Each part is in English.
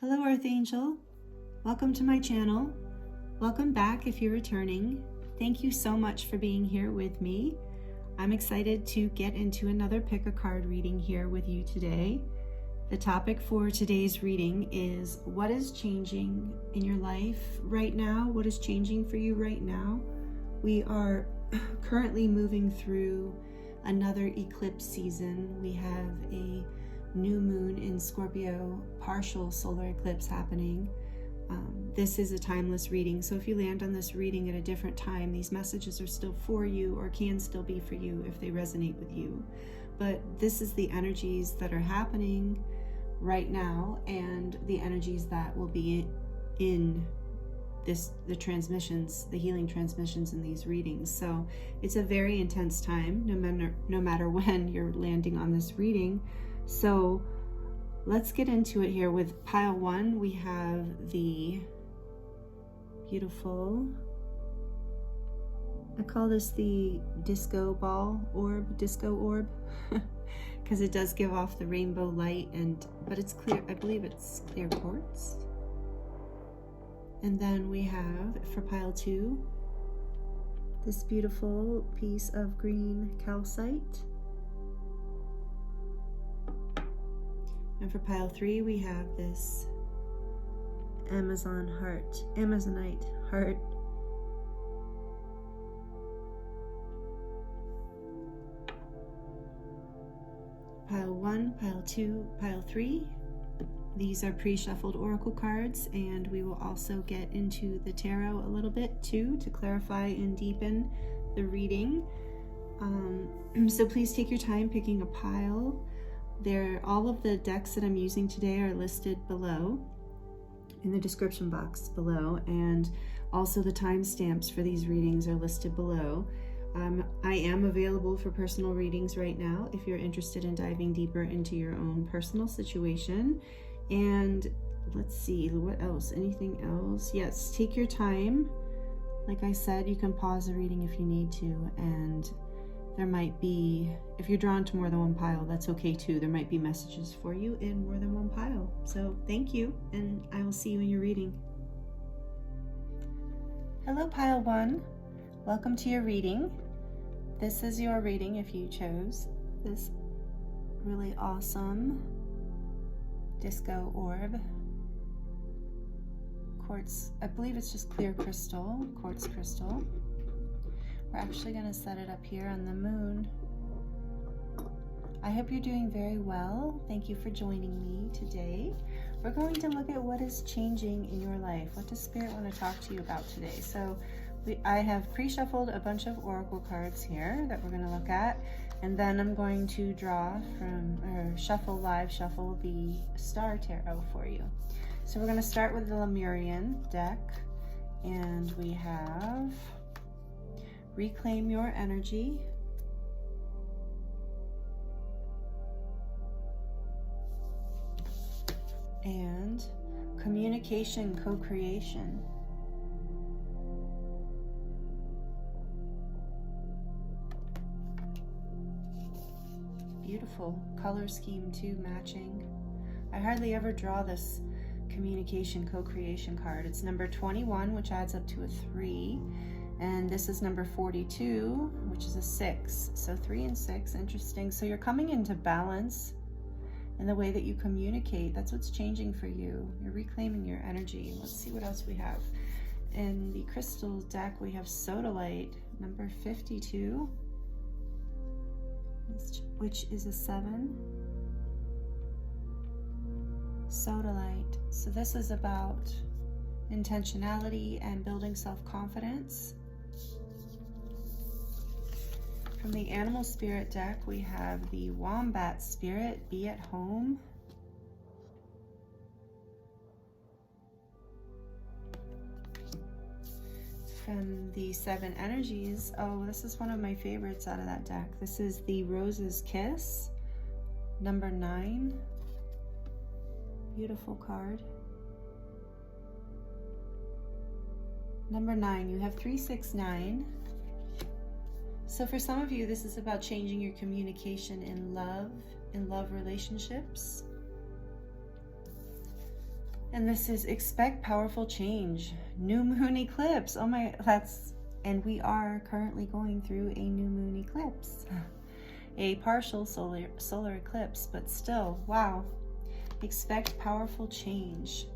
Hello Earth Angel, welcome to my channel. Welcome back if you're returning. Thank you so much for being here with me. I'm excited to get into another pick a card reading here with you today. The topic for today's reading is what is changing in your life right now? What is changing for you right now? We are currently moving through another eclipse season. We have a new moon in Scorpio, partial solar eclipse happening. This is a timeless reading, so if you land on this reading at a different time, these messages are still for you or can still be for you if they resonate with you. But this is the energies that are happening right now and the energies that will be in the transmissions, the healing transmissions in these readings. So it's a very intense time, no matter when you're landing on this reading. So let's get into it here. With pile one, we have the beautiful, I call this the disco orb, because it does give off the rainbow light, but it's clear, I believe it's clear quartz. And then we have, for pile two, this beautiful piece of green calcite. And for pile three, we have this Amazonite heart. Pile one, pile two, pile three. These are pre-shuffled oracle cards, and we will also get into the tarot a little bit too to clarify and deepen the reading. So please take your time picking a pile. All of the decks that I'm using today are listed below in the description box below, and also the timestamps for these readings are listed below. I am available for personal readings right now if you're interested in diving deeper into your own personal situation. And let's see, what else? Anything else? Yes, take your time. Like I said, you can pause the reading if you need to, and there might be, if you're drawn to more than one pile, that's okay too. There might be messages for you in more than one pile. So thank you, and I will see you in your reading. Hello pile one, welcome to your reading. This is your reading if you chose this really awesome disco orb. Quartz, I believe it's just clear crystal, quartz crystal. We're actually going to set it up here on the moon. I hope you're doing very well. Thank you for joining me today. We're going to look at what is changing in your life. What does Spirit want to talk to you about today? So I have pre-shuffled a bunch of oracle cards here that we're going to look at, and then I'm going to draw live shuffle the star tarot for you. So we're going to start with the Lemurian deck, and we have Reclaim Your Energy, and Communication Co-Creation. Beautiful color scheme too, matching. I hardly ever draw this Communication Co-Creation card. It's number 21, which adds up to a 3. And this is number 42, which is a 6. So 3 and 6, interesting. So you're coming into balance in the way that you communicate. That's what's changing for you. You're reclaiming your energy. Let's see what else we have. In the crystal deck, we have Sodalite, number 52, which is a 7. Sodalite. So this is about intentionality and building self-confidence. From the Animal Spirit deck, we have the Wombat Spirit, Be at Home. From the Seven Energies, oh, this is one of my favorites out of that deck. This is the Rose's Kiss, number 9. Beautiful card. Number 9, you have 3, 6, 9. So for some of you, this is about changing your communication in love relationships. And this is expect powerful change. New moon eclipse. Oh my, and we are currently going through a new moon eclipse. A partial solar eclipse, but still, wow. Expect powerful change.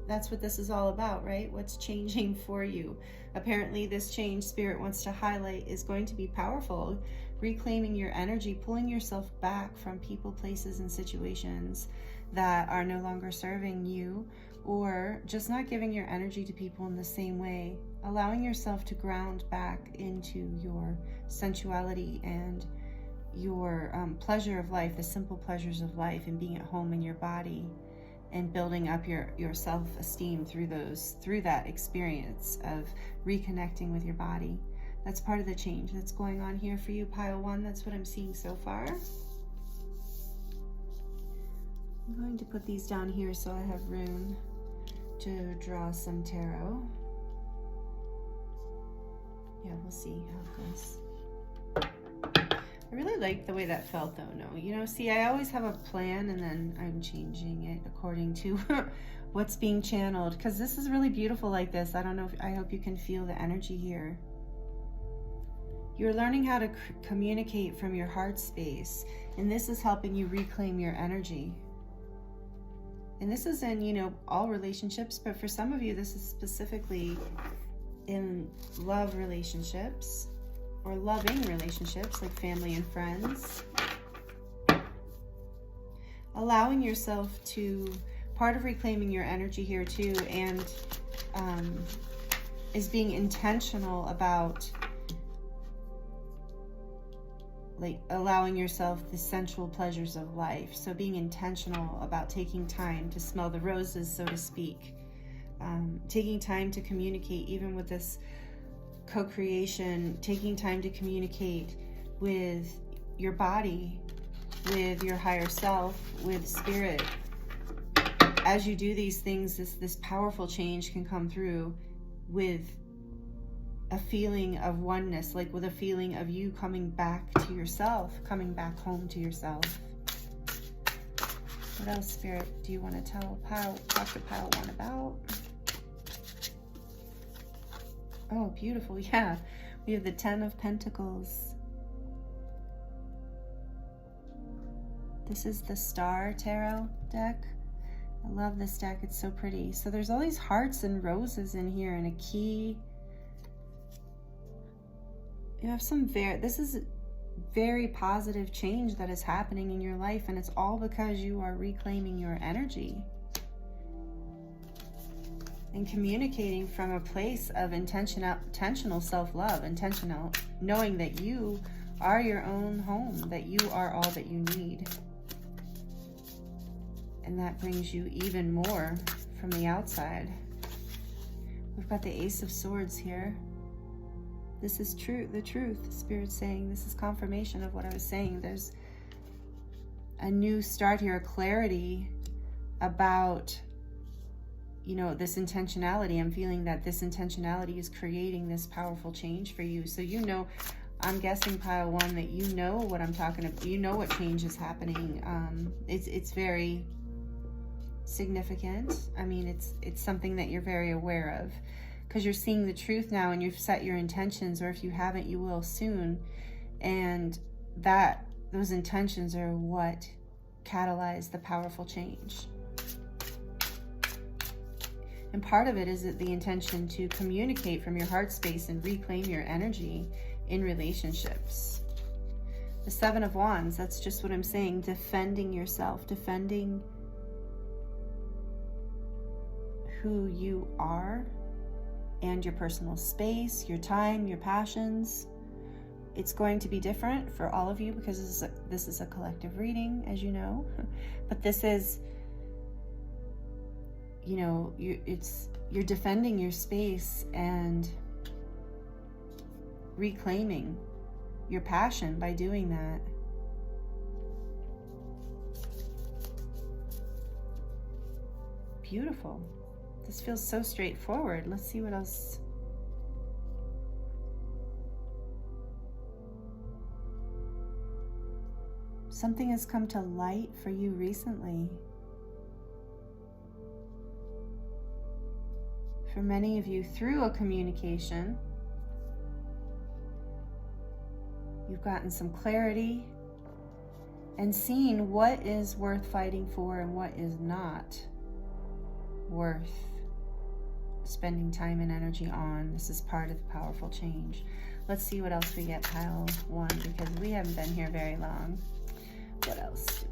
That's what this is all about, right? What's changing for you? Apparently this change Spirit wants to highlight is going to be powerful. Reclaiming your energy, pulling yourself back from people, places, and situations that are no longer serving you, or just not giving your energy to people in the same way. Allowing yourself to ground back into your sensuality and your pleasure of life, the simple pleasures of life, and being at home in your body, and building up your self-esteem through that experience of reconnecting with your body. That's part of the change that's going on here for you, pile one. That's what I'm seeing so far. I'm going to put these down here so I have room to draw some tarot. Yeah, we'll see how it goes. I really like the way that felt though. No, you know, see, I always have a plan and then I'm changing it according to what's being channeled, because this is really beautiful like this. I don't know if, I hope you can feel the energy here. You're learning how to communicate from your heart space, and this is helping you reclaim your energy. And this is in, you know, all relationships, but for some of you, this is specifically in love relationships or loving relationships like family and friends. Allowing yourself to, part of reclaiming your energy here too, and is being intentional about like allowing yourself the sensual pleasures of life. So being intentional about taking time to smell the roses, so to speak. Taking time to communicate, even with this co-creation, taking time to communicate with your body, with your higher self, with spirit. As you do these things, this powerful change can come through with a feeling of oneness, like with a feeling of you coming back to yourself, coming back home to yourself. What else, Spirit, do you want to tell Dr. Pile 1 about? Oh, beautiful. Yeah, we have the 10 of Pentacles. This is the Star Tarot deck. I love this deck. It's so pretty. So there's all these hearts and roses in here and a key. You have some this is very positive change that is happening in your life, and it's all because you are reclaiming your energy and communicating from a place of intentional self-love, intentional knowing that you are your own home, that you are all that you need. And that brings you even more from the outside. We've got the Ace of Swords here. This is true, the truth. Spirit's saying this is confirmation of what I was saying. There's a new start here, a clarity about, you know, this intentionality. I'm feeling that this intentionality is creating this powerful change for you. So you know, I'm guessing pile 1 that you know what I'm talking about. You know what change is happening. It's very significant. I mean, it's something that you're very aware of, because you're seeing the truth now and you've set your intentions, or if you haven't, you will soon. And those intentions are what catalyze the powerful change. And part of it is the intention to communicate from your heart space and reclaim your energy in relationships. The 7 of Wands, that's just what I'm saying. Defending yourself, defending who you are and your personal space, your time, your passions. It's going to be different for all of you because this is a collective reading, as you know. But this is, you know, you're defending your space and reclaiming your passion by doing that. Beautiful. This feels so straightforward. Let's see what else. Something has come to light for you recently. for many of you through a communication. You've gotten some clarity and seen what is worth fighting for and what is not worth spending time and energy on. This is part of the powerful change. Let's see what else we get, pile 1, because we haven't been here very long. What else?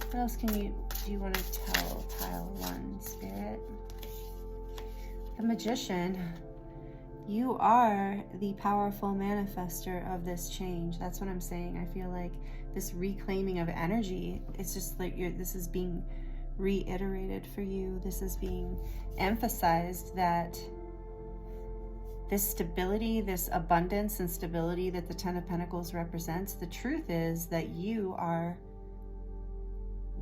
What else do you want to tell pile 1, Spirit? The Magician. You are the powerful manifester of this change. That's what I'm saying. I feel like this reclaiming of energy, it's just like this is being reiterated for you. This is being emphasized, that this stability, this abundance and stability that the Ten of Pentacles represents, the truth is that you are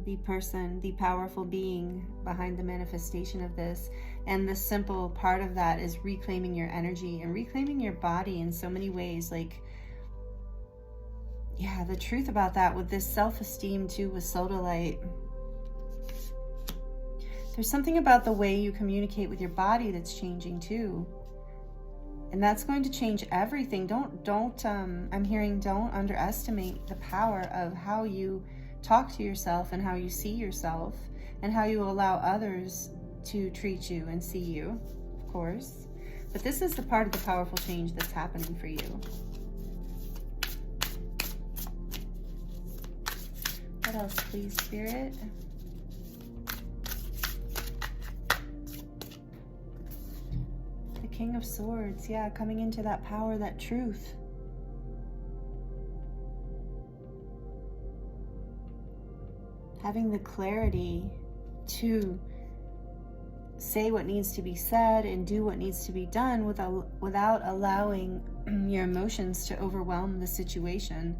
the person, the powerful being behind the manifestation of this. And the simple part of that is reclaiming your energy and reclaiming your body in so many ways. Like, yeah, the truth about that with this self-esteem too, with sodalite, there's something about the way you communicate with your body that's changing too. And that's going to change everything. I'm hearing, don't underestimate the power of how you talk to yourself and how you see yourself and how you allow others to treat you and see you, of course. But this is the part of the powerful change that's happening for you. What else, please, Spirit? The King of Swords, yeah, coming into that power, that truth. Having the clarity to say what needs to be said and do what needs to be done without allowing your emotions to overwhelm the situation,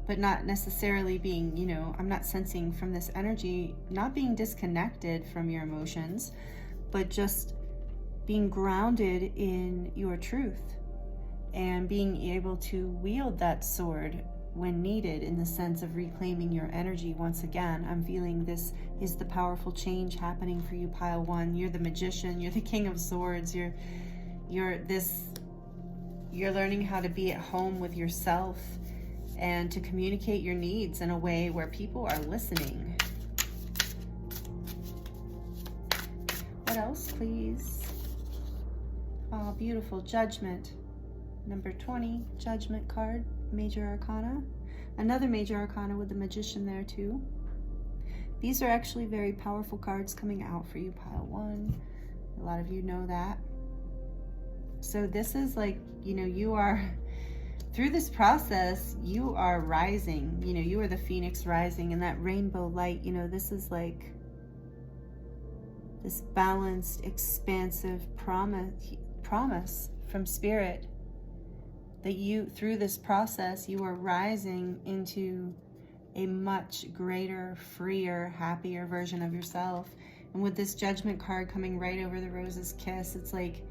but not necessarily being, I'm not sensing from this energy, not being disconnected from your emotions, but just being grounded in your truth and being able to wield that sword when needed, in the sense of reclaiming your energy. Once again, I'm feeling this is the powerful change happening for you, pile 1. You're the Magician, you're the King of Swords, you're learning how to be at home with yourself and to communicate your needs in a way where people are listening. What else, please? Oh, beautiful. Judgment. Number 20, Judgment card. Major Arcana. Another Major Arcana with the Magician there too. These are actually very powerful cards coming out for you, pile 1. A lot of you know that. So this is like, you are, through this process, you are rising. You are the phoenix rising, and that rainbow light, this is like this balanced, expansive promise from Spirit that you, through this process, you are rising into a much greater, freer, happier version of yourself. And with this Judgment card coming right over the Rose's Kiss, it's like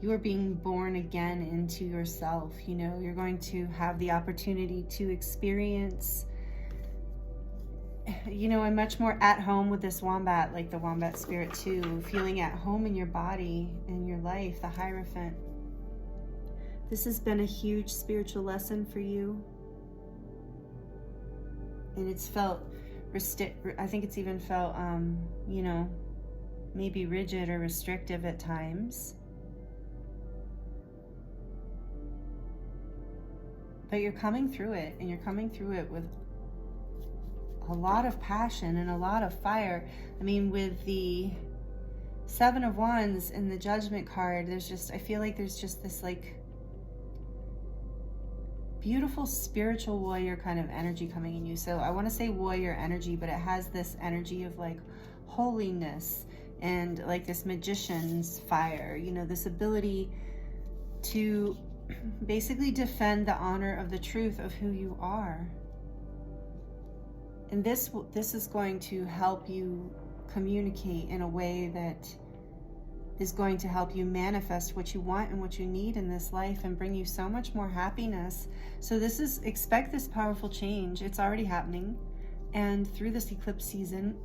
you are being born again into yourself. You're going to have the opportunity to experience, and much more at home with this Wombat, like the Wombat Spirit too, feeling at home in your body, in your life, the Hierophant. This has been a huge spiritual lesson for you. And it's felt, I think it's even felt, maybe rigid or restrictive at times. But you're coming through it, and you're coming through it with a lot of passion and a lot of fire. I mean, with the 7 of Wands and the Judgment card, I feel like there's just this like beautiful spiritual warrior kind of energy coming in you. So I want to say warrior energy, but it has this energy of like holiness and like this magician's fire, this ability to basically defend the honor of the truth of who you are. And this is going to help you communicate in a way that is going to help you manifest what you want and what you need in this life and bring you so much more happiness. So expect this powerful change. It's already happening. And through this eclipse season,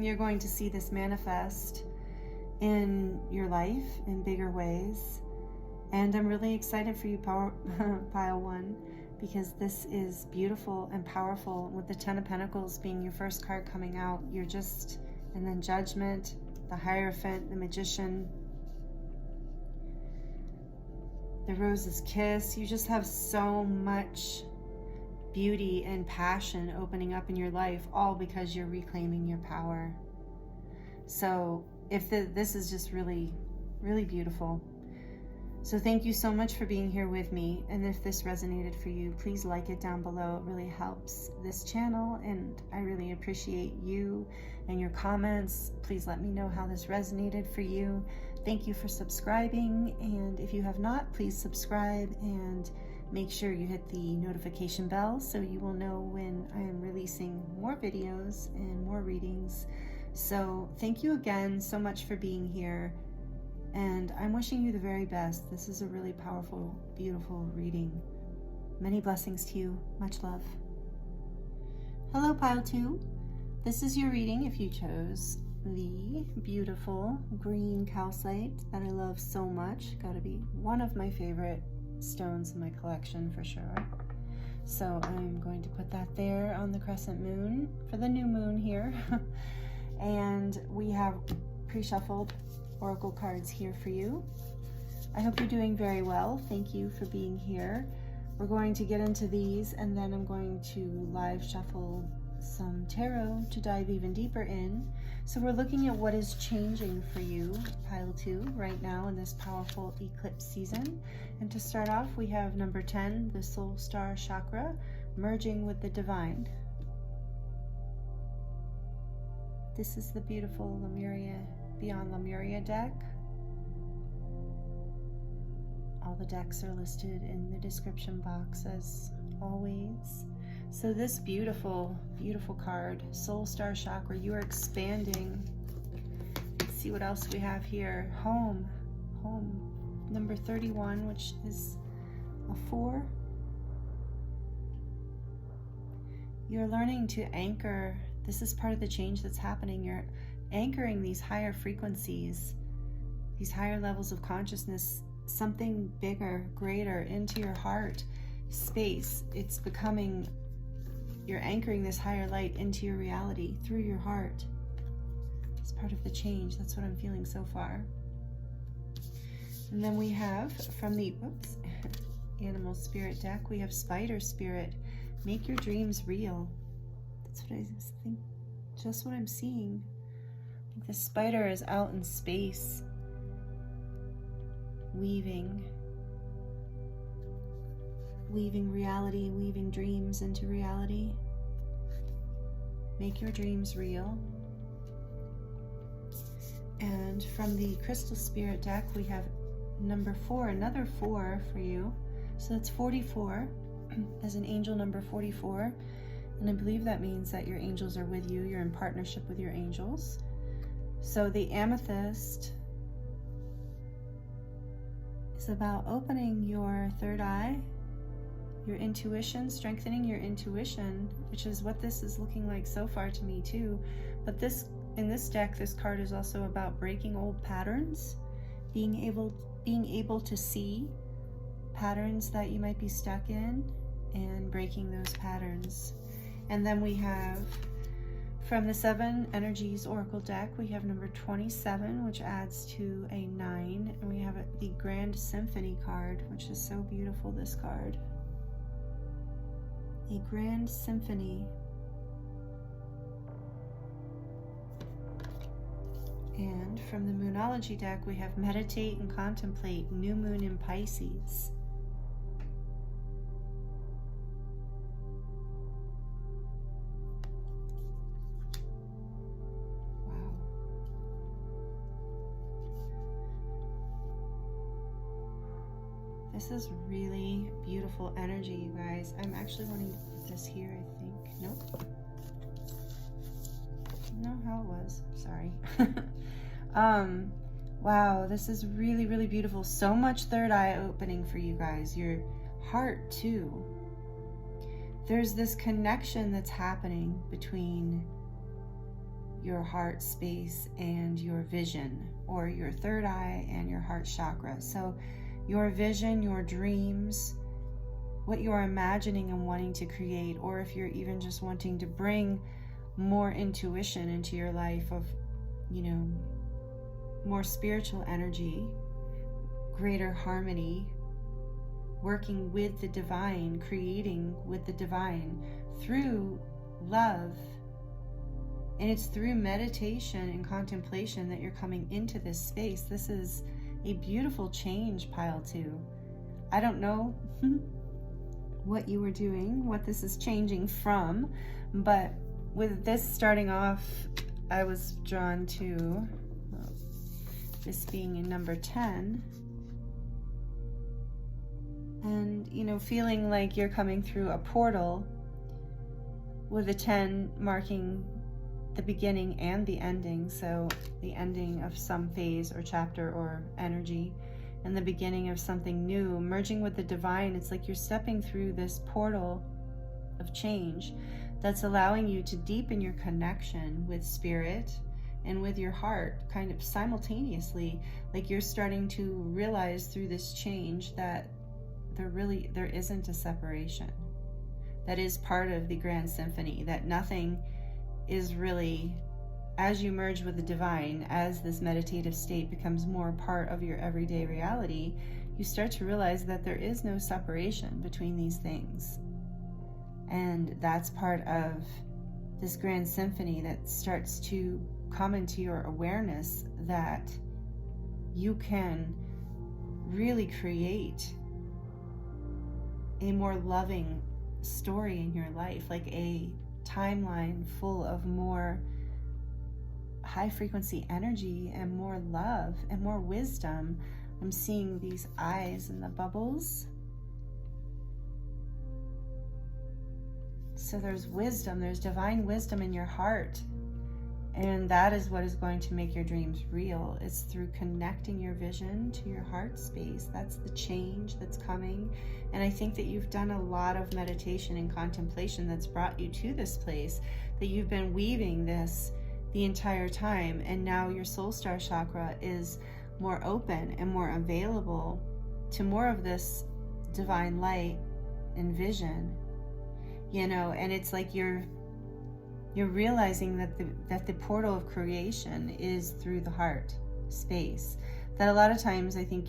you're going to see this manifest in your life in bigger ways. And I'm really excited for you, Pile 1, because this is beautiful and powerful, with the 10 of Pentacles being your first card coming out. You're just, and then Judgment, the Hierophant, the Magician, the Rose's Kiss. You just have so much beauty and passion opening up in your life, all because you're reclaiming your power. So if this is just really, really beautiful. So thank you so much for being here with me. And if this resonated for you, please like it down below. It really helps this channel, and I really appreciate you and your comments. Please let me know how this resonated for you. Thank you for subscribing, and if you have not, please subscribe and make sure you hit the notification bell so you will know when I am releasing more videos and more readings. So thank you again so much for being here, and I'm wishing you the very best. This is a really powerful, beautiful reading. Many blessings to you. Much love. Hello, Pile 2. This is your reading if you chose the beautiful green calcite that I love so much. Gotta be one of my favorite stones in my collection for sure. So I'm going to put that there on the crescent moon for the new moon here. And we have pre-shuffled oracle cards here for you. I hope you're doing very well. Thank you for being here. We're going to get into these, and then I'm going to live shuffle some tarot to dive even deeper in. So we're looking at what is changing for you, Pile 2, right now in this powerful eclipse season. And to start off, we have number 10, the Soul Star Chakra, merging with the Divine. This is the beautiful Lemuria, Beyond Lemuria deck. All the decks are listed in the description box as always. So this beautiful, beautiful card, Soul Star Chakra, you are expanding. Let's see what else we have here. Home, number 31, which is a 4. You're learning to anchor. This is part of the change that's happening. You're anchoring these higher frequencies, these higher levels of consciousness, something bigger, greater, into your heart space. It's becoming, you're anchoring this higher light into your reality through your heart. It's part of the change. That's what I'm feeling so far. And then we have from the Animal Spirit deck, we have Spider Spirit. Make your dreams real. That's what I think, just what I'm seeing. The spider is out in space, weaving reality, weaving dreams into reality. Make your dreams real. And from the Crystal Spirit deck, we have number 4, another 4 for you. So that's 44 as an angel number 44. And I believe that means that your angels are with you. You're in partnership with your angels. So the amethyst is about opening your third eye, your intuition, strengthening your intuition, which is what this is looking like so far to me too. But this, in this deck, this card is also about breaking old patterns, being able to see patterns that you might be stuck in and breaking those patterns. And then we have from the 7 Energies Oracle deck, we have number 27, which adds to a 9, and we have the Grand Symphony card, which is so beautiful, this card. A Grand Symphony. And from the Moonology deck, we have Meditate and Contemplate, New Moon in Pisces. This is really beautiful energy, you guys. I'm actually wanting to put this here, I think. Nope. Know how it was. Sorry. Wow, this is really, really beautiful. So much third eye opening for you guys. Your heart, too. there's this connection that's happening between your heart space and your vision, or your third eye and your heart chakra. So your vision, your dreams, what you're imagining and wanting to create, or if you're even just wanting to bring more intuition into your life of, more spiritual energy, greater harmony, working with the divine, creating with the divine through love. And it's through meditation and contemplation that you're coming into this space. This is a beautiful change, pile 2. I don't know what you were doing, what this is changing from, but with this starting off, I was drawn to this being in number 10. And, feeling like you're coming through a portal with a 10 marking the beginning and the ending. So the ending of some phase or chapter or energy, and the beginning of something new, merging with the divine. It's like you're stepping through this portal of change that's allowing you to deepen your connection with spirit and with your heart, kind of simultaneously. Like you're starting to realize through this change that there isn't a separation. That is part of the grand symphony, that nothing is really, as you merge with the divine, as this meditative state becomes more part of your everyday reality, you start to realize that there is no separation between these things. And that's part of this grand symphony that starts to come into your awareness, that you can really create a more loving story in your life, like a timeline full of more high frequency energy and more love and more wisdom. I'm seeing these eyes in the bubbles. So there's wisdom, there's divine wisdom in your heart. And that is what is going to make your dreams real. It's through connecting your vision to your heart space. That's the change that's coming. And I think that you've done a lot of meditation and contemplation that's brought you to this place, that you've been weaving this the entire time. And now your soul star chakra is more open and more available to more of this divine light and vision, and it's like you're realizing that the portal of creation is through the heart space. That a lot of times I think,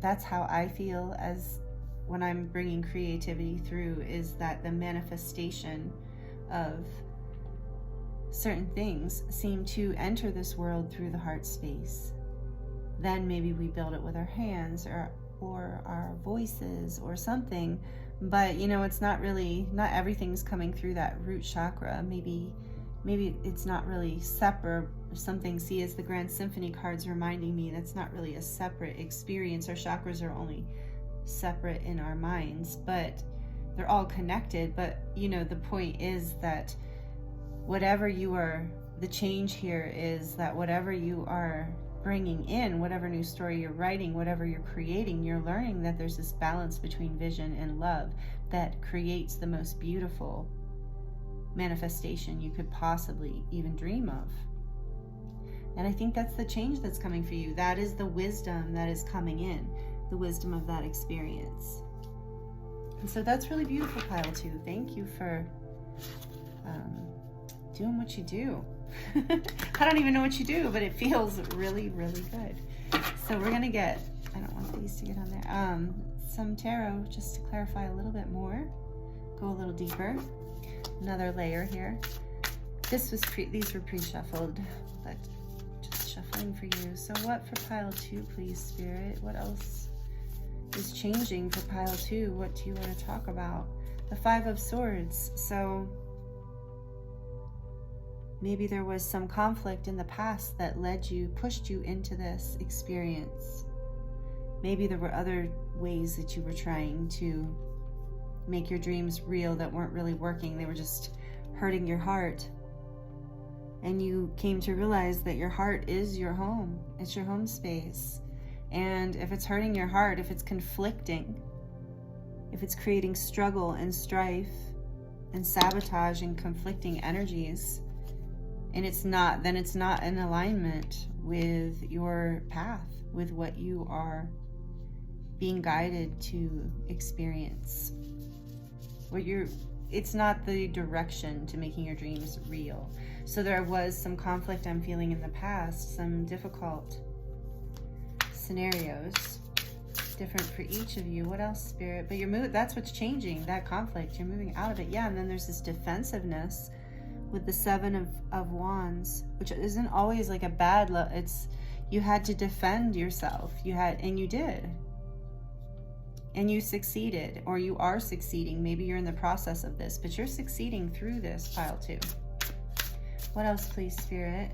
that's how I feel as when I'm bringing creativity through, is that the manifestation of certain things seem to enter this world through the heart space. Then maybe we build it with our hands or our voices or something. But it's not everything's coming through that root chakra. Maybe it's not really separate or something. See, as the Grand Symphony card's reminding me, that's not really a separate experience. Our chakras are only separate in our minds, but they're all connected. But the point is that the change here is that whatever you are bringing in, whatever new story you're writing, whatever you're creating, you're learning that there's this balance between vision and love that creates the most beautiful manifestation you could possibly even dream of. And I think that's the change that's coming for you. That is the wisdom that is coming in, the wisdom of that experience. And so that's really beautiful, pile 2. Thank you for doing what you do. I don't even know what you do, but it feels really, really good. So we're gonna get, I don't want these to get on there, some tarot just to clarify a little bit more, go a little deeper. Another layer here. These were pre-shuffled, but just shuffling for you. So what for pile 2, please, Spirit? What else is changing for pile 2? What do you want to talk about? The 5 of Swords. So maybe there was some conflict in the past that pushed you into this experience. Maybe there were other ways that you were trying to make your dreams real that weren't really working. They were just hurting your heart. And you came to realize that your heart is your home. It's your home space. And if it's hurting your heart, if it's conflicting, if it's creating struggle and strife and sabotage and conflicting energies, and it's not, then it's not in alignment with your path, with what you are being guided to experience. It's not the direction to making your dreams real. So there was some conflict I'm feeling in the past, some difficult scenarios, different for each of you. What else, Spirit? But that's what's changing, that conflict. You're moving out of it. Yeah, and then there's this defensiveness with the Seven of Wands, which isn't always like a bad it's, you had to defend yourself. And you did. And you succeeded, or you are succeeding. Maybe you're in the process of this, but you're succeeding through this, pile 2. What else, please, Spirit?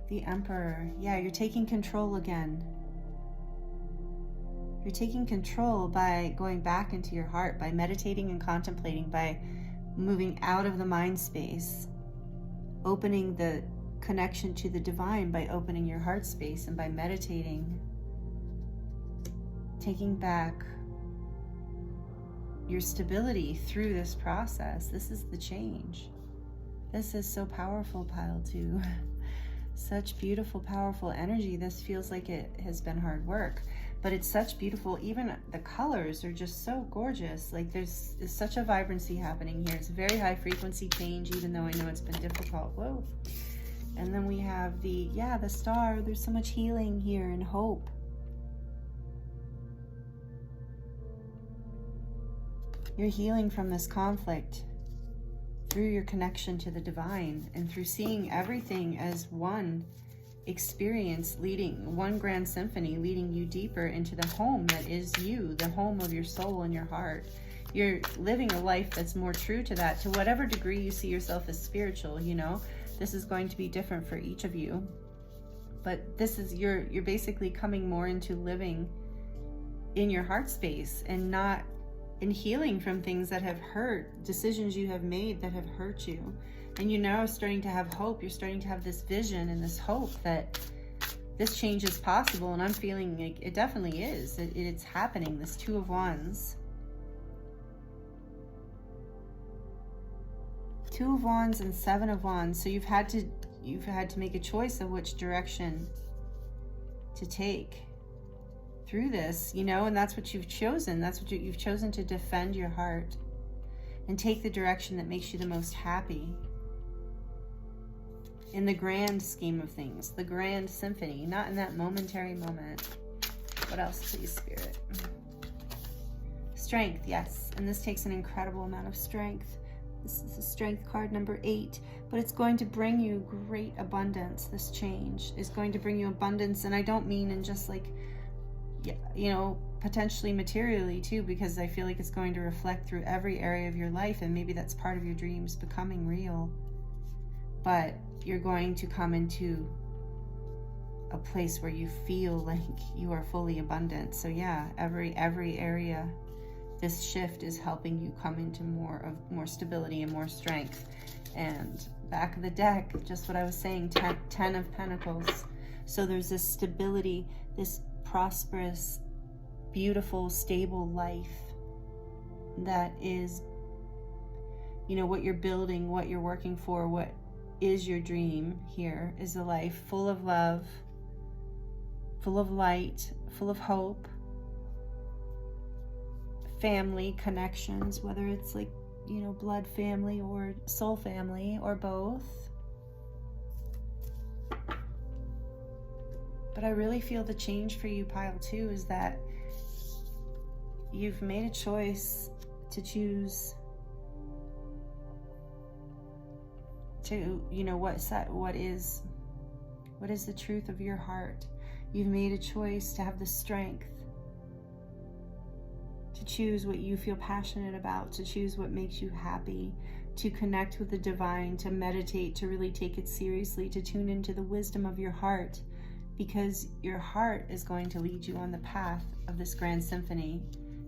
The Emperor. Yeah, you're taking control again. You're taking control by going back into your heart, by meditating and contemplating, by moving out of the mind space, opening the connection to the divine by opening your heart space, and by meditating, taking back your stability through this process. This is the change. This is so powerful, pile 2. Such beautiful, powerful energy. This feels like it has been hard work, but it's such beautiful. Even the colors are just so gorgeous. Like there's such a vibrancy happening here. It's a very high frequency change, even though I know it's been difficult. Whoa. And then we have the star. There's so much healing here and hope. You're healing from this conflict through your connection to the divine, and through seeing everything as one experience, leading one grand symphony, leading you deeper into the home that is you, the home of your soul and your heart. You're living a life that's more true to that, to whatever degree you see yourself as spiritual. This is going to be different for each of you, but this is, you're basically coming more into living in your heart space, and not in healing from things that have hurt, decisions you have made that have hurt you. And you're now starting to have hope. You're starting to have this vision and this hope that this change is possible. And I'm feeling like it definitely is. It's happening. This Two of Wands. Two of Wands and Seven of Wands. So you've had to make a choice of which direction to take through this, and that's what you've chosen. That's what you've chosen, to defend your heart and take the direction that makes you the most happy in the grand scheme of things, the grand symphony, not in that momentary moment. What else, please, Spirit? Strength, yes. And this takes an incredible amount of strength. This is the Strength card, number 8, but it's going to bring you great abundance. This change is going to bring you abundance, and I don't mean in just like, potentially materially too, because I feel like it's going to reflect through every area of your life, and maybe that's part of your dreams becoming real. But you're going to come into a place where you feel like you are fully abundant. So yeah, every area, this shift is helping you come into more stability and more strength. And back of the deck, just what I was saying, 10 of Pentacles. So there's this stability, this prosperous, beautiful, stable life that is, what you're building, what you're working for, what is your dream here is a life full of love, full of light, full of hope, family connections, whether it's like, blood family or soul family or both. But I really feel the change for you, pile 2, is that you've made a choice to choose to, what is the truth of your heart. You've made a choice to have the strength to choose what you feel passionate about, to choose what makes you happy, to connect with the divine, to meditate, to really take it seriously, to tune into the wisdom of your heart. Because your heart is going to lead you on the path of this grand symphony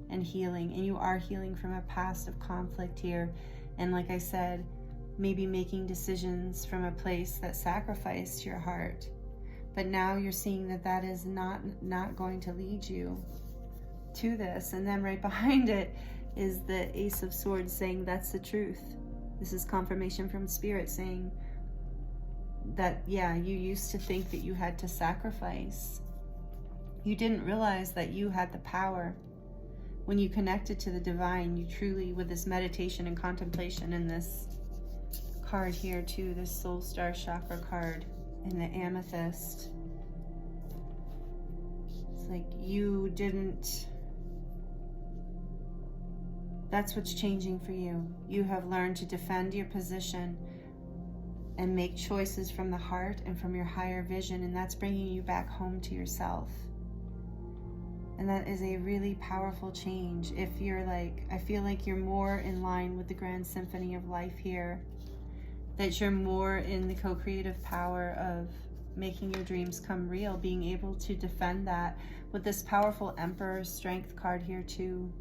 and healing. And you are healing from a past of conflict here. And like I said, maybe making decisions from a place that sacrificed your heart. But now you're seeing that is not going to lead you to this. And then right behind it is the Ace of Swords saying that's the truth. This is confirmation from Spirit saying that, yeah, you used to think that you had to sacrifice. You didn't realize that you had the power. When you connected to the divine, you truly, with this meditation and contemplation and this card here too, this soul star chakra card and the amethyst, it's like you didn't, that's what's changing for you. You have learned to defend your position and make choices from the heart and from your higher vision, and that's bringing you back home to yourself. And that is a really powerful change. If you're like, I feel like you're more in line with the grand symphony of life here, that you're more in the co-creative power of making your dreams come real, being able to defend that with this powerful Emperor Strength card here too.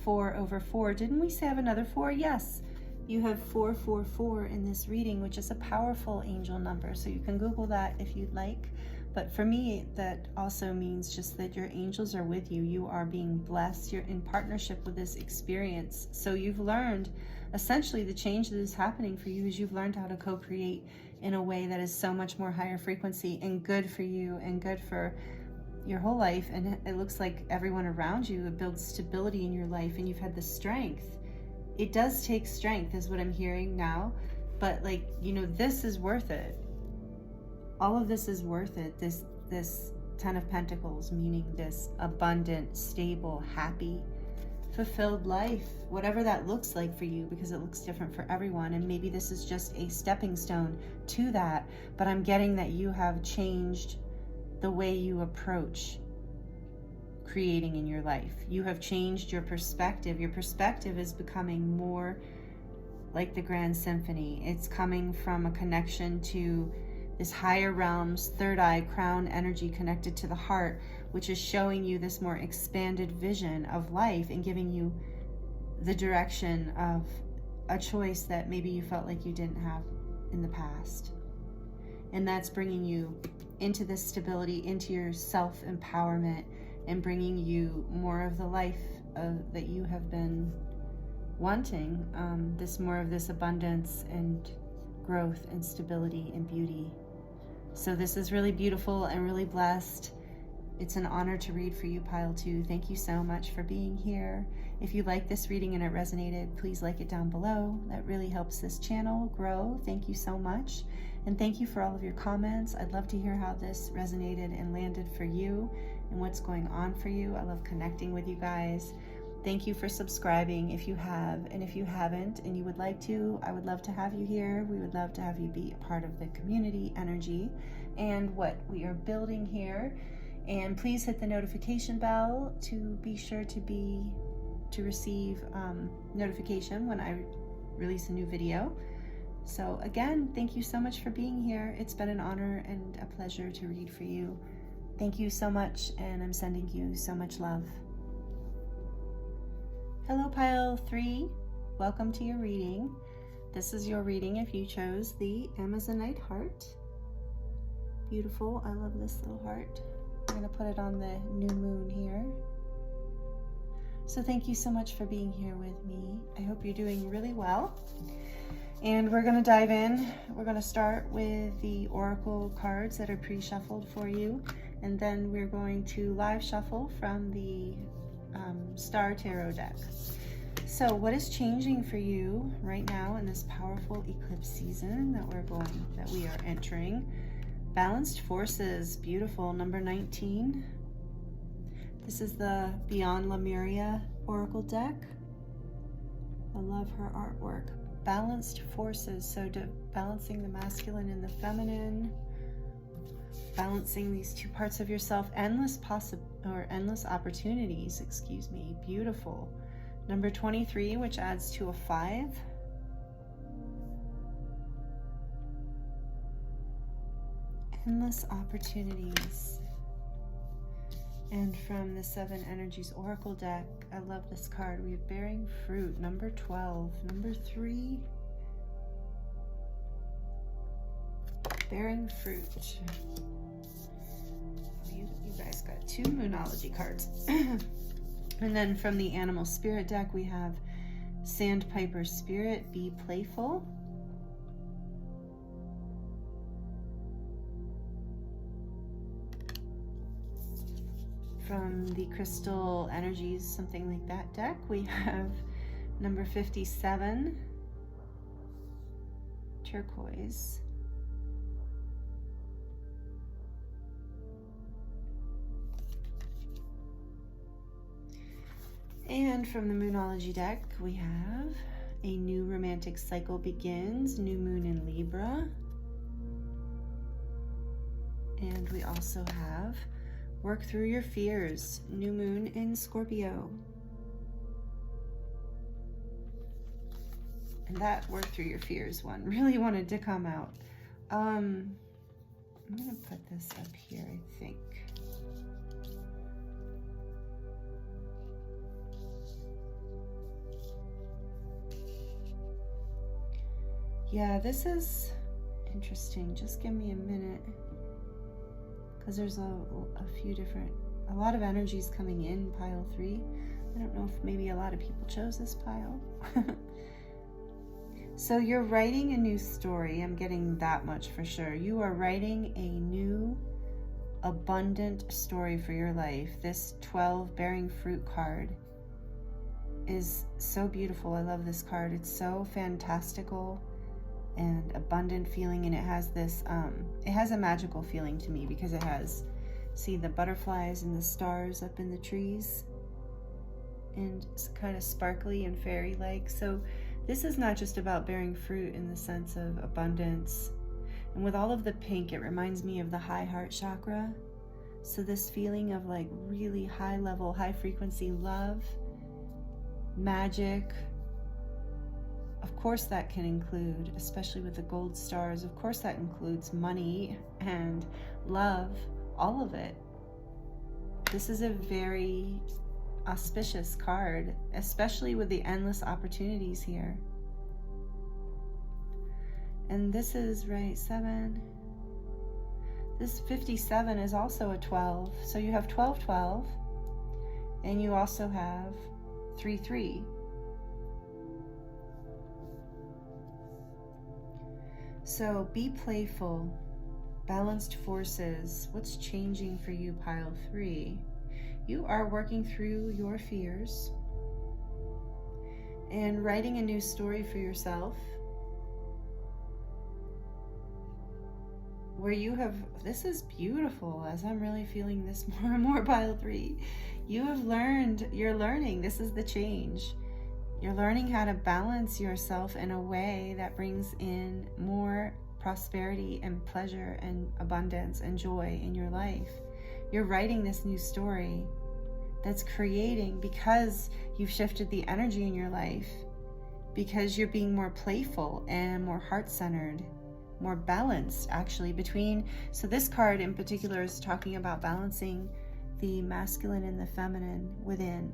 4/4. Didn't we say have another 4? Yes. You have 444 in this reading, which is a powerful angel number. So you can Google that if you'd like. But for me, that also means just that your angels are with you. You are being blessed. You're in partnership with this experience. So you've learned, essentially the change that is happening for you is you've learned how to co-create in a way that is so much more higher frequency and good for you and good for your whole life. And it looks like everyone around you, it builds stability in your life, and you've had the strength. It does take strength is what I'm hearing now, but like, you know, this is worth it. All of this is worth it. This 10 of Pentacles, meaning this abundant, stable, happy, fulfilled life, whatever that looks like for you, because it looks different for everyone. And maybe this is just a stepping stone to that, but I'm getting that you have changed the way you approach creating in your life. You have changed your perspective. Your perspective is becoming more like the Grand Symphony. It's coming from a connection to this higher realms, third eye, crown energy connected to the heart, which is showing you this more expanded vision of life and giving you the direction of a choice that maybe you felt like you didn't have in the past. And that's bringing you into this stability, into your self-empowerment, and bringing you more of the life that you have been wanting, this more of this abundance and growth and stability and beauty. So this is really beautiful and really blessed. It's an honor to read for you, Pile 2. Thank you so much for being here. If you like this reading and it resonated, please like it down below. That really helps this channel grow. Thank you so much. And thank you for all of your comments. I'd love to hear how this resonated and landed for you and what's going on for you. I love connecting with you guys. Thank you for subscribing if you have, and if you haven't and you would like to, I would love to have you here. We would love to have you be a part of the community energy and what we are building here. And please hit the notification bell to be sure to receive notification when I release a new video. So again, thank you so much for being here. It's been an honor and a pleasure to read for you. Thank you so much, and I'm sending you so much love. Hello, Pile 3. Welcome to your reading. This is your reading if you chose the Amazonite heart. Beautiful. I love this little heart. I'm going to put it on the new moon here. So thank you so much for being here with me. I hope you're doing really well. And we're going to dive in. We're going to start with the Oracle cards that are pre-shuffled for you. And then we're going to live shuffle from the Star Tarot deck. So what is changing for you right now in this powerful eclipse season that we are entering? Balanced forces, beautiful, number 19. This is the Beyond Lemuria Oracle deck. I love her artwork. Balanced forces, so balancing the masculine and the feminine, balancing these two parts of yourself, endless opportunities, excuse me, beautiful. Number 23, which adds to a 5. Endless opportunities. And from the 7 Energies Oracle deck, I love this card. We have Bearing Fruit, number 12. Number 3, Bearing Fruit. You guys got 2 Moonology cards. And then from the Animal Spirit deck, we have Sandpiper Spirit, be playful. From the Crystal Energies, something like that deck, we have number 57, turquoise. And from the Moonology deck, we have a new romantic cycle begins, new moon in Libra. And we also have work through your fears, new moon in Scorpio. And that work through your fears one really wanted to come out. I'm gonna put this up here, I think. Yeah, this is interesting. Just give me a minute, because there's a lot of energies coming in pile 3. I don't know if maybe a lot of people chose this pile. So you're writing a new story. I'm getting that much for sure. You are writing a new abundant story for your life. This 12 bearing fruit card is so beautiful. I love this card. It's so fantastical and abundant feeling, and it has this it has a magical feeling to me, because it has, see the butterflies and the stars up in the trees, and it's kind of sparkly and fairy like. So this is not just about bearing fruit in the sense of abundance. And with all of the pink, it reminds me of the high heart chakra. So this feeling of like really high level, high frequency love, magic. Of course that can include, especially with the gold stars, of course that includes money and love, all of it. This is a very auspicious card, especially with the endless opportunities here. And this is, right, 7. This 57 is also a 12. So you have 12, 12, and you also have 3, 3. So be playful, balanced forces. What's changing for you, pile 3? You are working through your fears and writing a new story for yourself, where you have, this is beautiful, as I'm really feeling this more and more, pile 3. You have learned, you're learning, this is the change. You're learning how to balance yourself in a way that brings in more prosperity and pleasure and abundance and joy in your life. You're writing this new story that's creating, because you've shifted the energy in your life, because you're being more playful and more heart-centered, more balanced actually between. So this card in particular is talking about balancing the masculine and the feminine within,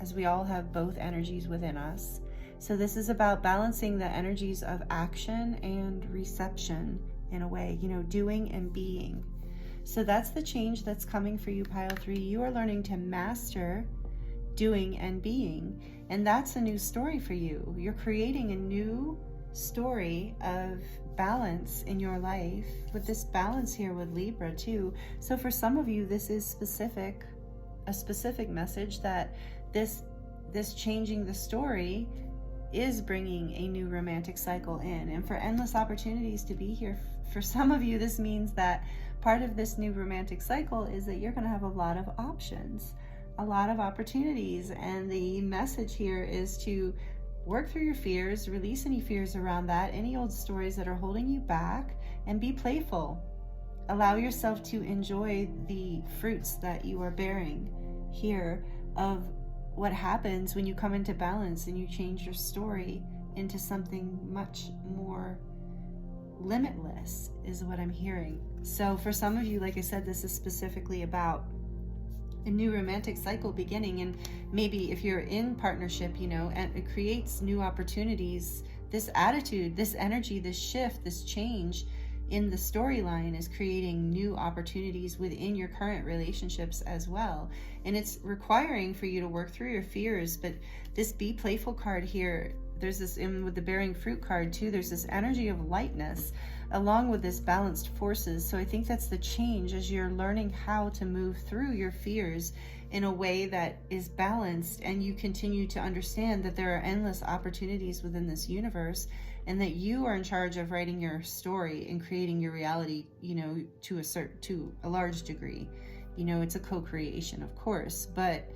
as we all have both energies within us. So this is about balancing the energies of action and reception in a way, you know, doing and being. So that's the change that's coming for you, pile 3. You are learning to master doing and being, and that's a new story for you. You're creating a new story of balance in your life, with this balance here with Libra too. So for some of you, this is a specific message that this changing the story is bringing a new romantic cycle in, and for endless opportunities to be here. For some of you, this means that part of this new romantic cycle is that you're going to have a lot of options, a lot of opportunities, and the message here is to work through your fears, release any fears around that, any old stories that are holding you back, and be playful. Allow yourself to enjoy the fruits that you are bearing here of what happens when you come into balance and you change your story into something much more limitless, is what I'm hearing. So for some of you, like I said, this is specifically about a new romantic cycle beginning, and maybe if you're in partnership, you know, and it creates new opportunities. This attitude, this energy, this shift, this change in the storyline is creating new opportunities within your current relationships as well. And it's requiring for you to work through your fears. But this Be Playful card here, there's this, in with the Bearing Fruit card too, there's this energy of lightness along with this balanced forces. So I think that's the change, as you're learning how to move through your fears in a way that is balanced, and you continue to understand that there are endless opportunities within this universe, and that you are in charge of writing your story and creating your reality, you know, to a large degree. You know, it's a co-creation, of course, but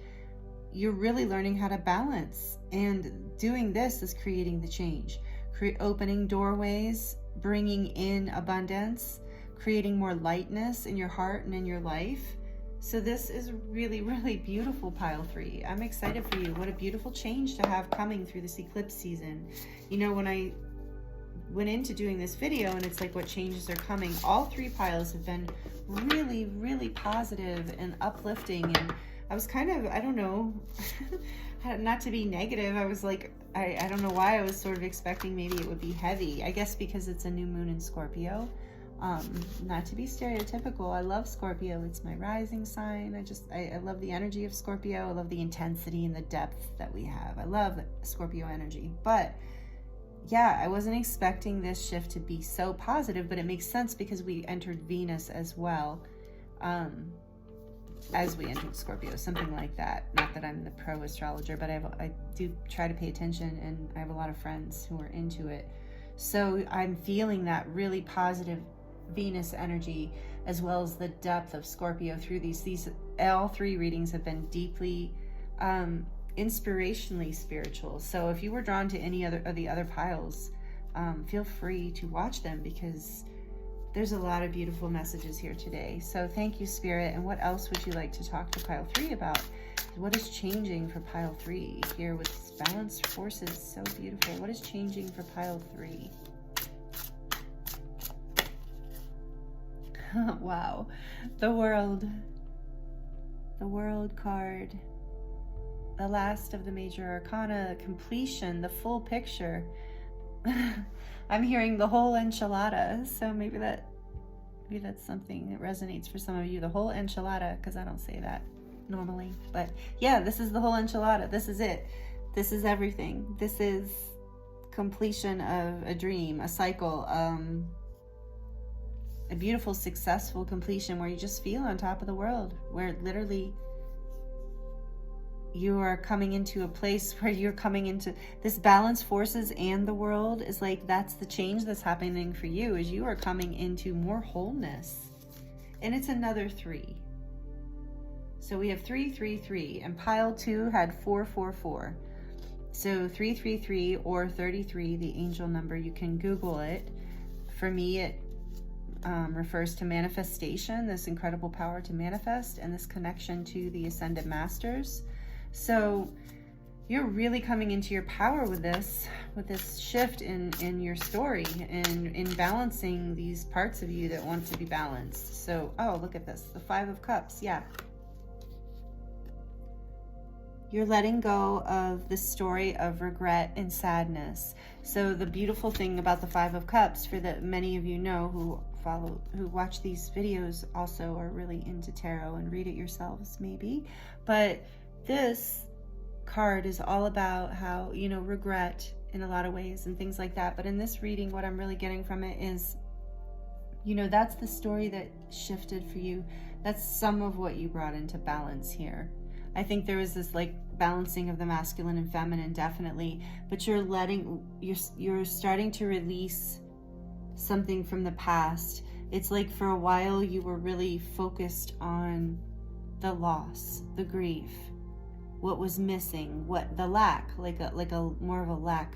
you're really learning how to balance, and doing this is creating the change, opening doorways, bringing in abundance, creating more lightness in your heart and in your life. So this is really, really beautiful, pile 3. I'm excited for you. What a beautiful change to have coming through this eclipse season. You know, when I went into doing this video, and it's like, what changes are coming, all 3 piles have been really, really positive and uplifting. And I was kind of, I don't know, not to be negative, I was like, I don't know why I was sort of expecting maybe it would be heavy. I guess because it's a new moon in Scorpio. Not to be stereotypical, I love Scorpio. It's my rising sign. I love the energy of Scorpio. I love the intensity and the depth that we have. I love Scorpio energy. But yeah, I wasn't expecting this shift to be so positive, but it makes sense because we entered Venus as well. As we entered Scorpio, something like that. Not that I'm the pro astrologer, but I do try to pay attention, and I have a lot of friends who are into it. So I'm feeling that really positive Venus energy, as well as the depth of Scorpio through these all 3 readings have been deeply inspirationally spiritual. So if you were drawn to any other of the other piles, feel free to watch them, because there's a lot of beautiful messages here today. So thank you, Spirit. And what else would you like to talk to pile 3 about? What is changing for pile 3 here with balanced forces? So beautiful. What is changing for pile 3? Wow. The World card. The last of the major arcana, completion, the full picture. I'm hearing the whole enchilada, so maybe that's something that resonates for some of you. The whole enchilada, because I don't say that normally. But yeah, this is the whole enchilada. This is it. This is everything. This is completion of a dream, a cycle, a beautiful, successful completion where you just feel on top of the world, where literally you are coming into a place where you're coming into this balanced forces, and the world is like, that's the change that's happening for you, is you are coming into more wholeness. And it's another 3. So we have 3, 3, 3, and pile 2 had 4, 4, 4. So 3, 3, 3 or 33, the angel number, you can Google it. For me, it refers to manifestation, this incredible power to manifest, and this connection to the ascended masters. So you're really coming into your power with this shift in your story, and in balancing these parts of you that want to be balanced. So, oh, look at this, the 5 of Cups. Yeah. You're letting go of the story of regret and sadness. So the beautiful thing about the 5 of Cups, for the many of you know who watch these videos also are really into tarot and read it yourselves maybe, but this card is all about how, you know, regret in a lot of ways and things like that. But in this reading, what I'm really getting from it is, you know, that's the story that shifted for you. That's some of what you brought into balance here. I think there was this like balancing of the masculine and feminine, definitely, but you're starting to release something from the past. It's like for a while you were really focused on the loss, the grief, what was missing, what the lack, like a more of a lack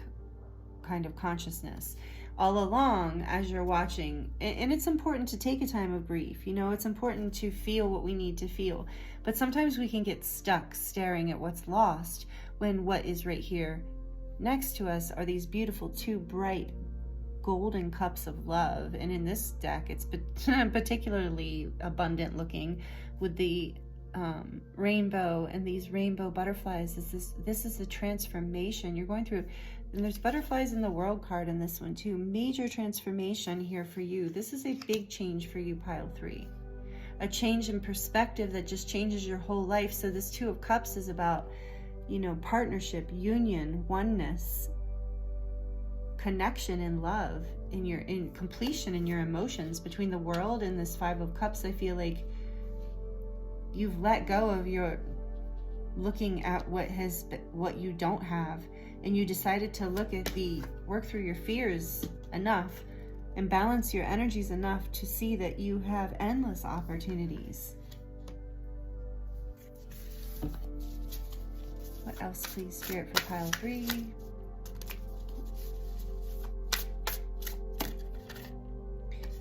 kind of consciousness all along as you're watching. And it's important to take a time of grief, you know, it's important to feel what we need to feel, but sometimes we can get stuck staring at what's lost, when what is right here next to us are these beautiful 2 bright golden cups of love. And in this deck, it's particularly abundant looking with the rainbow and these rainbow butterflies. This is a transformation you're going through. And there's butterflies in the world card in this one too. Major transformation here for you. This is a big change for you, pile 3. A change in perspective that just changes your whole life. So this 2 of Cups is about, you know, partnership, union, oneness, connection and love, in completion in your emotions. Between the world and this 5 of Cups, I feel like you've let go of your looking at what you don't have, and you decided to work through your fears enough and balance your energies enough to see that you have endless opportunities. What else, please, Spirit, for pile 3?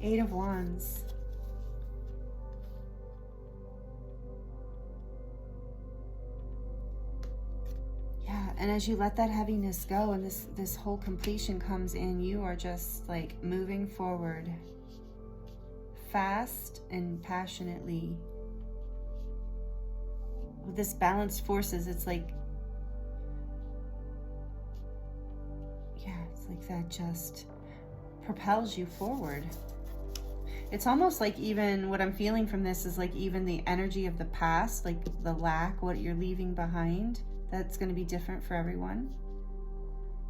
Eight of Wands. Yeah, and as you let that heaviness go and this whole completion comes in, you are just like moving forward fast and passionately. With this balanced forces, it's like, yeah, it's like that just propels you forward. It's almost like, even what I'm feeling from this is like even the energy of the past, like the lack, what you're leaving behind, that's going to be different for everyone.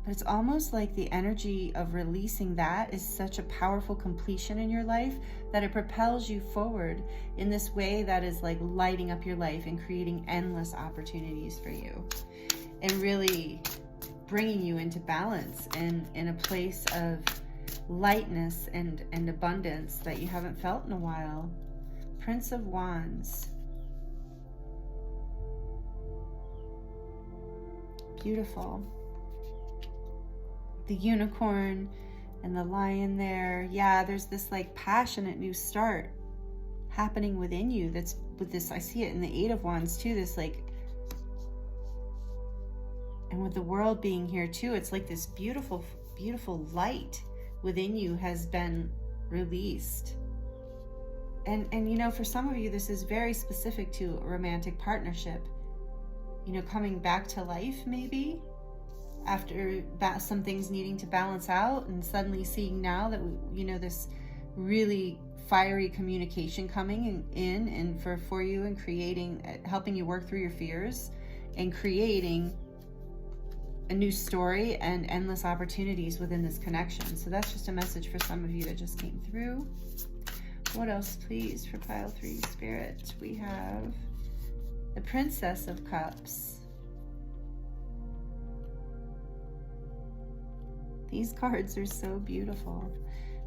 But it's almost like the energy of releasing that is such a powerful completion in your life that it propels you forward in this way that is like lighting up your life and creating endless opportunities for you, and really bringing you into balance and in a place of lightness and abundance that you haven't felt in a while. Prince of Wands. Beautiful. The unicorn and the lion there. Yeah, there's this like passionate new start happening within you. That's with this, I see it in the 8 of Wands too, this like, and with the world being here too, it's like this beautiful, beautiful light within you has been released. And you know, for some of you, this is very specific to a romantic partnership. You know, coming back to life maybe after some things needing to balance out, and suddenly seeing now that, you know, this really fiery communication coming in and for you, and creating, helping you work through your fears and creating a new story and endless opportunities within this connection. So that's just a message for some of you that just came through. What else, please, for pile 3, Spirit? We have the Princess of Cups. These cards are so beautiful.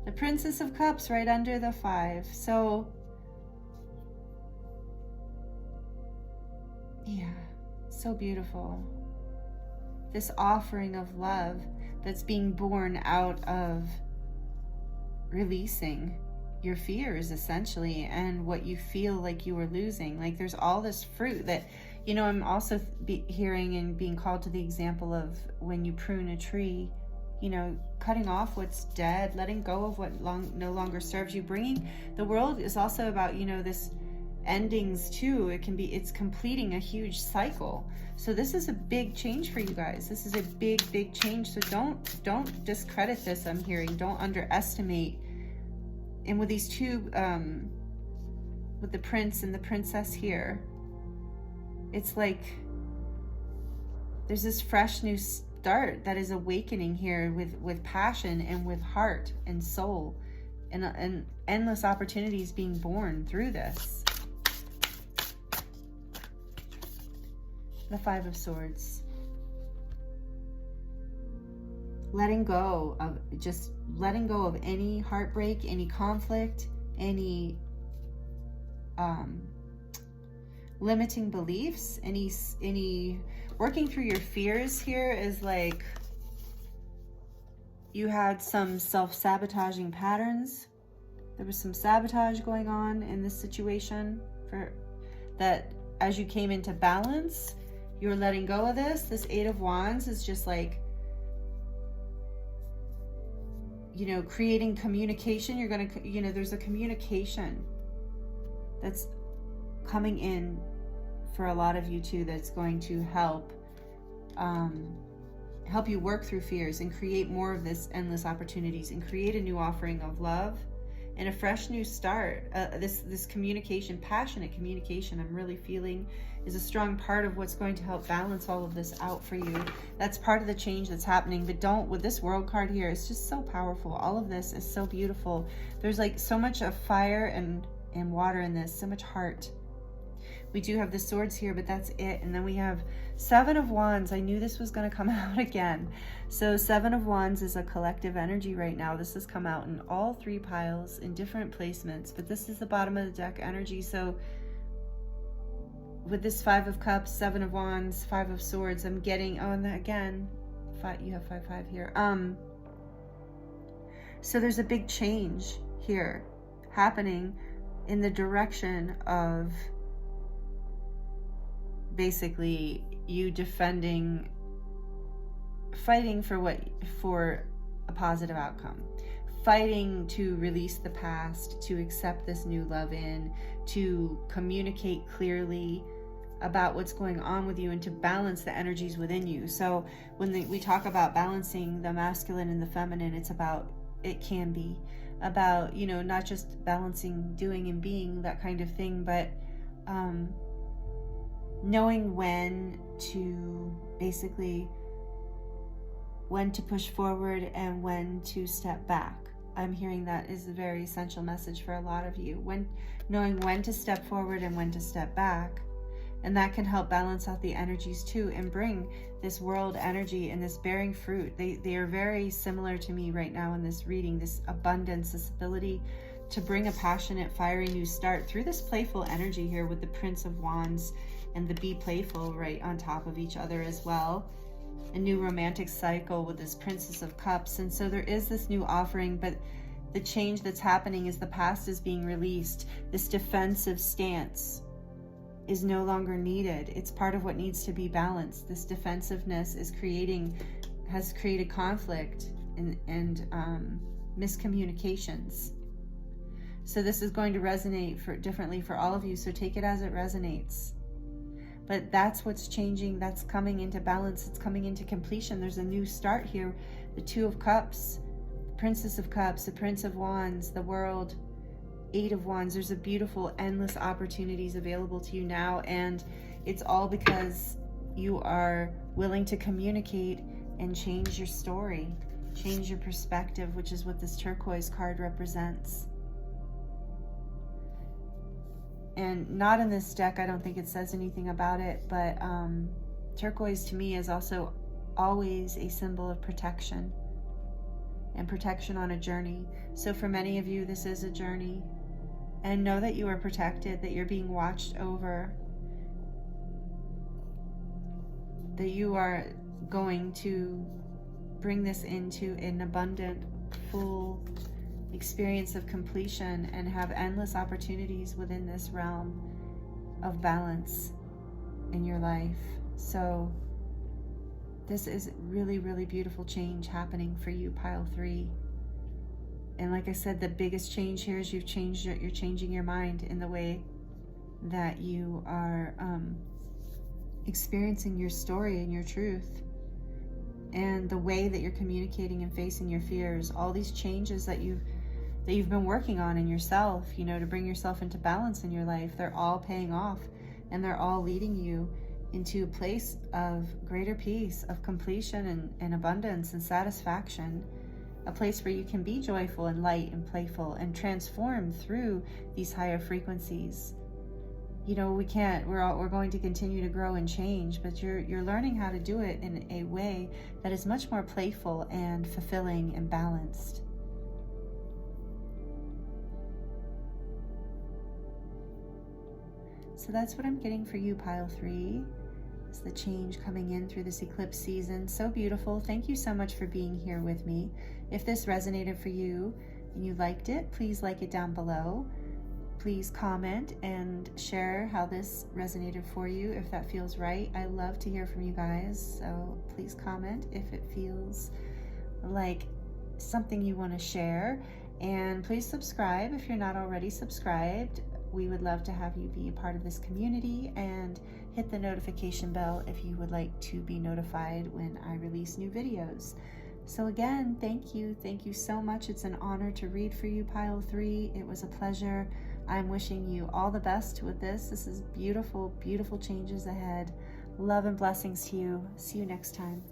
The Princess of Cups right under the 5. So, yeah, so beautiful. This offering of love that's being born out of releasing your fears, essentially, and what you feel like you were losing. Like there's all this fruit that, you know, I'm also hearing and being called to the example of when you prune a tree, you know, cutting off what's dead, letting go of what no longer serves you. Bringing, the world is also about, you know, this endings too. It's completing a huge cycle. So this is a big change for you guys. This is a big change. So don't discredit this. I'm hearing, don't underestimate. And with these two, with the prince and the princess here, it's like there's this fresh new start that is awakening here with passion and with heart and soul, and endless opportunities being born through this. The 5 of Swords. Letting go of any heartbreak, any conflict, any limiting beliefs, any working through your fears here is like you had some self-sabotaging patterns. There was some sabotage going on in this situation for that. As you came into balance, you're letting go of this. This 8 of Wands is just like, you know, creating communication. You're going to, you know, there's a communication that's coming in for a lot of you too, that's going to help help you work through fears and create more of this endless opportunities and create a new offering of love and a fresh new start. This communication, passionate communication, I'm really feeling is a strong part of what's going to help balance all of this out for you. That's part of the change that's happening. But don't, with this World card here, it's just so powerful. All of this is so beautiful. There's like so much of fire and water in this, so much heart. We do have the swords here, but that's it. And then we have 7 of Wands. I knew this was going to come out again. So 7 of Wands is a collective energy right now. This has come out in all 3 piles in different placements, but this is the bottom of the deck energy. So with this 5 of Cups, 7 of Wands, 5 of Swords, I'm getting, oh, and again, you have 5, 5 here. So there's a big change here happening in the direction of basically you defending, fighting for a positive outcome, fighting to release the past, to accept this new love in, to communicate clearly about what's going on with you, and to balance the energies within you. So when we talk about balancing the masculine and the feminine, it's about, it can be about, you know, not just balancing doing and being, that kind of thing, but knowing when to basically, when to push forward and when to step back. I'm hearing that is a very essential message for a lot of you. Knowing when to step forward and when to step back. And that can help balance out the energies too, and bring this world energy and this bearing fruit. They are very similar to me right now in this reading, this abundance, this ability to bring a passionate, fiery new start through this playful energy here with the Prince of Wands and the Be Playful right on top of each other as well. A new romantic cycle with this Princess of Cups. And so there is this new offering, but the change that's happening is the past is being released. This defensive stance is no longer needed. It's part of what needs to be balanced. This defensiveness has created conflict and miscommunications. So this is going to resonate differently for all of you. So take it as it resonates. But that's what's changing. That's coming into balance. It's coming into completion. There's a new start here. The 2 of Cups, the Princess of Cups, the Prince of Wands, the World, 8 of Wands. There's a beautiful, endless opportunities available to you now. And it's all because you are willing to communicate and change your story, change your perspective, which is what this turquoise card represents. And not in this deck, I don't think it says anything about it, but turquoise to me is also always a symbol of protection, and protection on a journey. So for many of you, this is a journey. And know that you are protected, that you're being watched over, that you are going to bring this into an abundant, full experience of completion and have endless opportunities within this realm of balance in your life. So this is really, really beautiful change happening for you, pile 3. And like I said, the biggest change here is you're changing your mind in the way that you are experiencing your story and your truth, and the way that you're communicating and facing your fears. All these changes that you've been working on in yourself, you know, to bring yourself into balance in your life, they're all paying off, and they're all leading you into a place of greater peace, of completion and abundance and satisfaction. A place where you can be joyful and light and playful and transform through these higher frequencies. You know, we're going to continue to grow and change, but you're learning how to do it in a way that is much more playful and fulfilling and balanced. So that's what I'm getting for you, pile 3. It's the change coming in through this eclipse season. So beautiful. Thank you so much for being here with me. If this resonated for you and you liked it, please like it down below. Please comment and share how this resonated for you, if that feels right. I love to hear from you guys, so please comment if it feels like something you want to share. And please subscribe if you're not already subscribed. We would love to have you be a part of this community and hit the notification bell if you would like to be notified when I release new videos. So again, thank you so much. It's an honor to read for you, Pile 3. It was a pleasure. I'm wishing you all the best with this. This is beautiful, beautiful changes ahead. Love and blessings to you. See you next time.